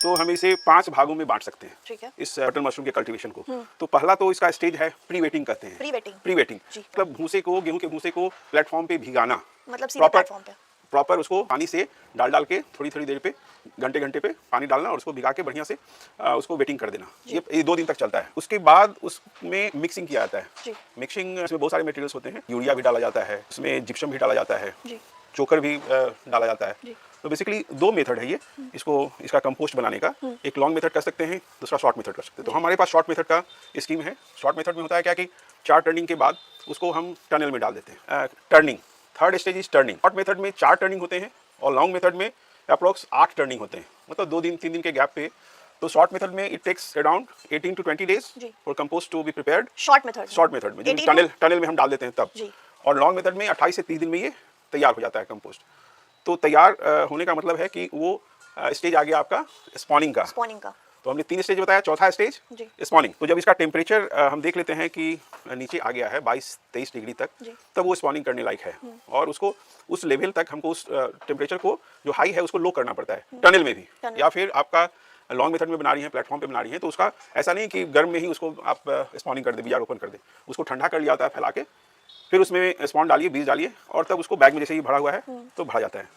तो हम इसे 5 भागों में बांट सकते हैं। ठीक है। इस बटन मशरूम के कल्टीवेशन को। तो पहला तो इसका स्टेज है प्री वेटिंग कहते हैं। प्री वेटिंग मतलब भूसे को, गेहूं के भूसे को प्लेटफॉर्म पे भिगाना, मतलब सीधे प्लेटफॉर्म पे प्रॉपर उसको पानी से डाल के थोड़ी देर पे, घंटे पे पानी डालना और उसको भिगा के बढ़िया से उसको वेटिंग कर देना। ये 2 दिन तक चलता है। उसके बाद उसमें मिक्सिंग किया जाता है। मिक्सिंग इसमें बहुत सारे मटेरियल्स होते हैं। यूरिया भी डाला जाता है, उसमें जिप्सम भी डाला जाता है, चोकर भी डाला जाता है। तो बेसिकली 2 मेथड है ये इसका कंपोस्ट बनाने का। एक लॉन्ग मेथड कर सकते हैं, दूसरा शॉर्ट मेथड कर सकते हैं। तो हमारे पास शॉर्ट मेथड का स्कीम है। शॉर्ट मेथड में होता है क्या कि 4 टर्निंग के बाद उसको हम टनल में डाल देते हैं। Turning, third stage is turning. Short method में 4 टर्निंग होते हैं और लॉन्ग मेथड में अप्रोक्स 8 टर्निंग होते हैं, मतलब 2 दिन 3 दिन के गैप पे। तो शॉर्ट मेथड में it takes around 18 to 20 days for compost to be prepared. Short method में जो टनल में हम डाल देते हैं तब। और लॉन्ग मेथड में 28 से 30 दिन में ये तैयार हो जाता है कंपोस्ट। तो तैयार होने का मतलब है कि वो स्टेज आ गया आपका स्पॉनिंग का। तो हमने 3 स्टेज बताया, चौथा स्टेज स्पॉनिंग। तो जब इसका टेम्परेचर हम देख लेते हैं कि नीचे आ गया है 22-23 डिग्री तक, तब वो स्पॉनिंग करने लायक है। और उसको उस लेवल तक हमको उस टेम्परेचर को जो हाई है उसको लो करना पड़ता है टनल में भी। या फिर आपका लॉन्ग मेथड में बना रही है, प्लेटफॉर्म पे बना रही है, तो उसका ऐसा नहीं कि गर्म में ही उसको आप स्पॉनिंग कर दे, बीज रोपण कर दे। उसको ठंडा कर लिया जाता है फैला के, फिर उसमें स्पॉन डालिए, बीज डालिए और तब उसको बैग में जैसे ही भरा हुआ है तो भरा जाता है।